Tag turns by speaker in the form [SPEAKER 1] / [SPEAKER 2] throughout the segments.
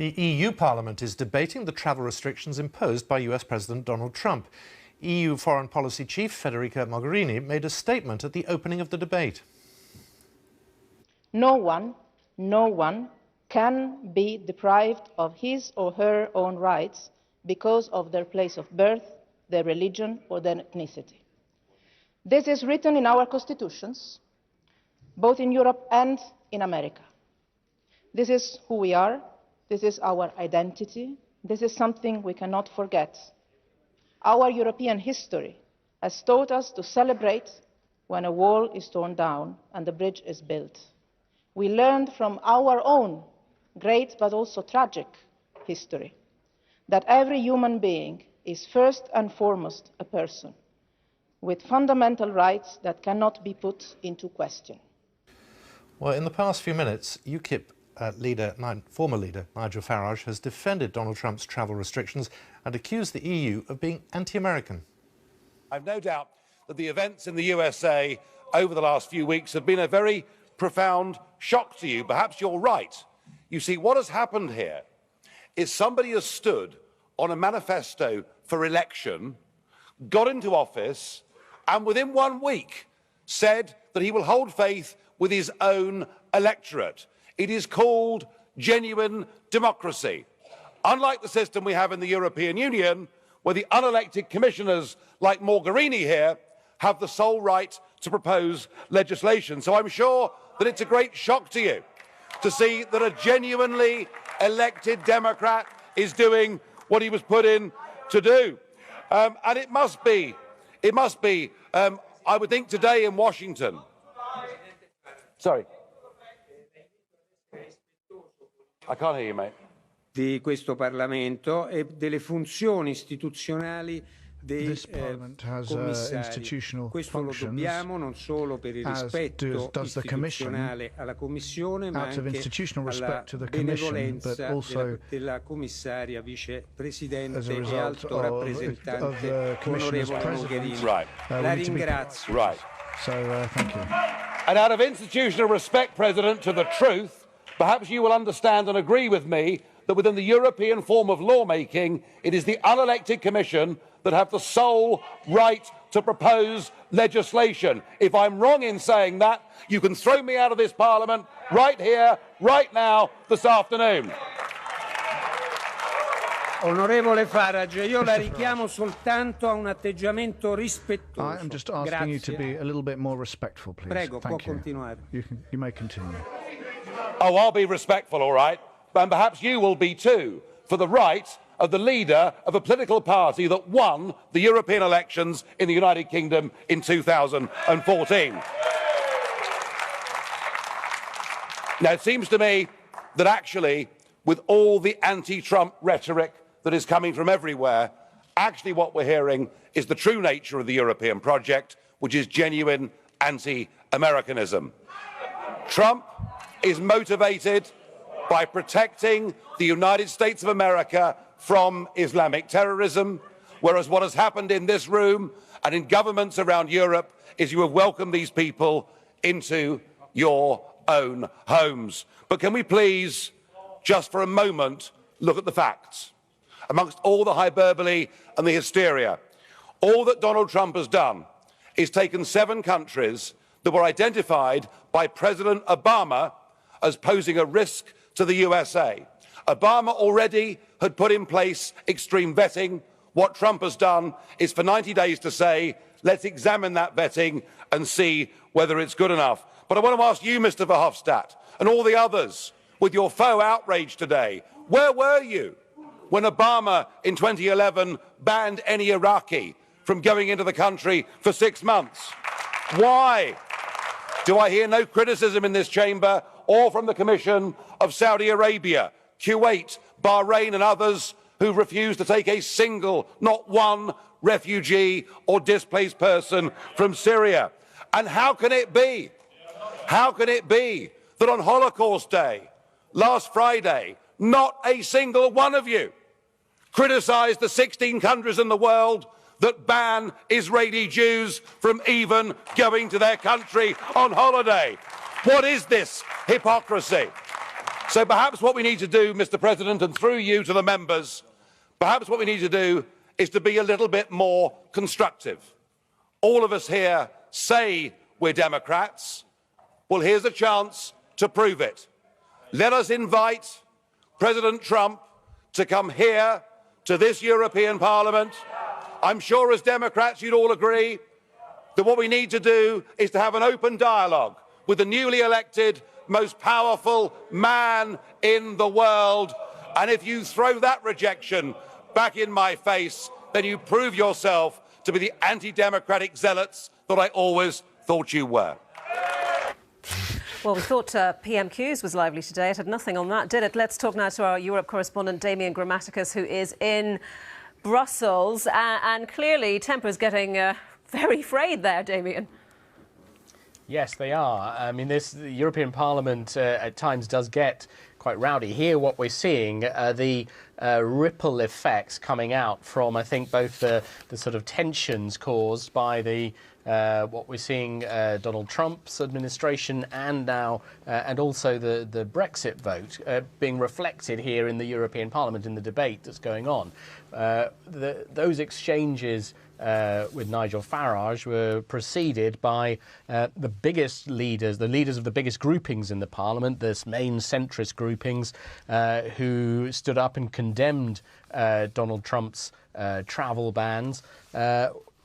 [SPEAKER 1] The EU Parliament is debating the travel restrictions imposed by US President Donald Trump. EU Foreign Policy Chief Federica Mogherini made a statement at the opening of the debate.
[SPEAKER 2] No one can be deprived of his or her own rights because of their place of birth, their religion or their ethnicity. This is written in our constitutions, both in Europe and in America. This is who we are, this is our identity, this is something we cannot forget. Our European history has taught us to celebrate when a wall is torn down and a bridge is built. We learned from our own great but also tragic history that every human being is first and foremost a person with fundamental rights that cannot be put into question.
[SPEAKER 1] Well, in the past few minutes, UKIP former leader Nigel Farage has defended Donald Trump's travel restrictions and accused the EU of being anti-American.
[SPEAKER 3] I've no doubt that the events in the USA over the last few weeks have been a very profound shock to you. Perhaps you're right. You see, what has happened here is somebody has stood on a manifesto for election, got into office, and within 1 week said that he will hold faith with his own electorate. It is called genuine democracy. Unlike the system we have in the European Union, where the unelected commissioners like Mogherini here have the sole right to propose legislation. So I'm sure that it's a great shock to you to see that a genuinely elected Democrat is doing what he was put in to do. And it must be, I would think today in Washington. Sorry. I can't hear you, mate.
[SPEAKER 4] Di questo Parlamento e delle funzioni istituzionali dei commissari. Questo lo dobbiamo non solo per il rispetto istituzionale alla Commissione, ma anche alla benevolenza della commissaria vicepresidente e alto rappresentante onorevole Mogherini. La ringrazio.
[SPEAKER 3] Right.
[SPEAKER 1] Thank you.
[SPEAKER 3] And out of institutional respect, President, to the truth, perhaps you will understand and agree with me that within the European form of lawmaking, it is the unelected Commission that have the sole right to propose legislation. If I'm wrong in saying that, you can throw me out of this Parliament right here, right now, this afternoon.
[SPEAKER 4] Onorevole Farage, io la richiamo soltanto a un atteggiamento rispettoso.
[SPEAKER 5] I am just asking you to be a little bit more respectful, please.
[SPEAKER 4] Prego, può
[SPEAKER 5] Thank you.
[SPEAKER 4] continuare.
[SPEAKER 5] You may continue.
[SPEAKER 3] Oh, I'll be respectful, all right, and perhaps you will be too, for the right of the leader of a political party that won the European elections in the United Kingdom in 2014. Now, it seems to me that actually, with all the anti-Trump rhetoric that is coming from everywhere, actually what we're hearing is the true nature of the European project, which is genuine anti-Americanism. Trump is motivated by protecting the United States of America from Islamic terrorism, whereas what has happened in this room and in governments around Europe is you have welcomed these people into your own homes. But can we please, just for a moment, look at the facts? Amongst all the hyperbole and the hysteria, all that Donald Trump has done is taken 7 countries that were identified by President Obama as posing a risk to the USA. Obama already had put in place extreme vetting. What Trump has done is for 90 days to say, let's examine that vetting and see whether it's good enough. But I want to ask you, Mr. Verhofstadt, and all the others, with your faux outrage today, where were you when Obama in 2011 banned any Iraqi from going into the country for 6 months? Why do I hear no criticism in this chamber or from the Commission of Saudi Arabia, Kuwait, Bahrain and others who refuse to take a single, not one, refugee or displaced person from Syria? And how can it be that on Holocaust Day, last Friday, not a single one of you criticised the 16 countries in the world that ban Israeli Jews from even going to their country on holiday? What is this hypocrisy? So perhaps what we need to do, Mr. President, and through you to the members, perhaps what we need to do is to be a little bit more constructive. All of us here say we're Democrats. Well, here's a chance to prove it. Let us invite President Trump to come here to this European Parliament. I'm sure as Democrats you'd all agree that what we need to do is to have an open dialogue with the newly elected, most powerful man in the world. And if you throw that rejection back in my face, then you prove yourself to be the anti-democratic zealots that I always thought you were.
[SPEAKER 6] Well, we thought PMQs was lively today. It had nothing on that, did it? Let's talk now to our Europe correspondent, Damien Grammaticus, who is in Brussels. And clearly, tempers getting very frayed there, Damien.
[SPEAKER 7] Yes, they are. I mean, the European Parliament at times does get quite rowdy. Here, what we're seeing the ripple effects coming out from, I think, both the sort of tensions caused by the what we're seeing Donald Trump's administration and now and also the Brexit vote being reflected here in the European Parliament in the debate that's going on. Those exchanges with Nigel Farage were preceded by the biggest leaders, the leaders of the biggest groupings in the Parliament, this main centrist groupings, who stood up and condemned Donald Trump's travel bans.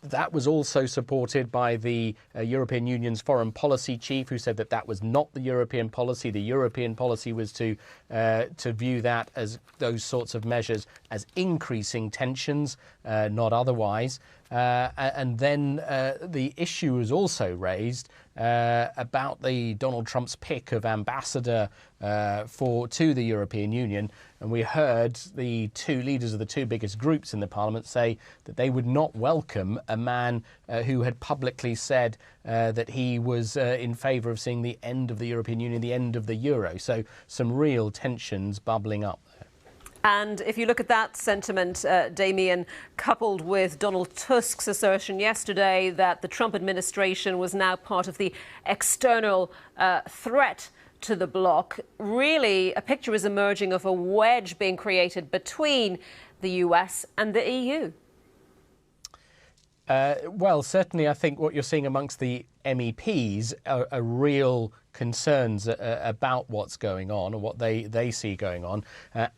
[SPEAKER 7] That was also supported by the European Union's foreign policy chief, who said that that was not the European policy. The European policy was to view that as those sorts of measures as increasing tensions, not otherwise. And then the issue was also raised about the Donald Trump's pick of ambassador to the European Union. And we heard the two leaders of the two biggest groups in the Parliament say that they would not welcome a man who had publicly said that he was in favour of seeing the end of the European Union, the end of the euro. So some real tensions bubbling up there.
[SPEAKER 6] And if you look at that sentiment, Damien, coupled with Donald Tusk's assertion yesterday that the Trump administration was now part of the external threat to the bloc, really a picture is emerging of a wedge being created between the US and the EU.
[SPEAKER 7] Well, certainly I think what you're seeing amongst the MEPs are real concerns about what's going on or what they see going on.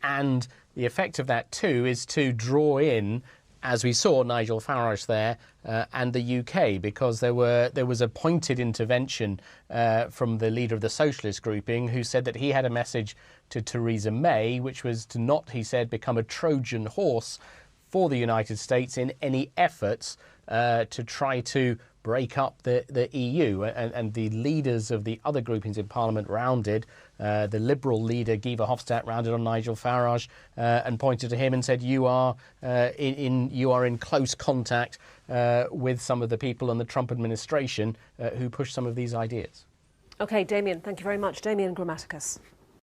[SPEAKER 7] And the effect of that, too, is to draw in, as we saw Nigel Farage there, and the UK, because there was a pointed intervention from the leader of the socialist grouping who said that he had a message to Theresa May, which was to not, he said, become a Trojan horse for the United States in any efforts to try to break up the EU. And the leaders of the other groupings in Parliament rounded, the Liberal leader Guy Verhofstadt rounded on Nigel Farage and pointed to him and said, you are in close contact with some of the people in the Trump administration who push some of these ideas.
[SPEAKER 6] OK, Damien, thank you very much. Damien Grammaticus.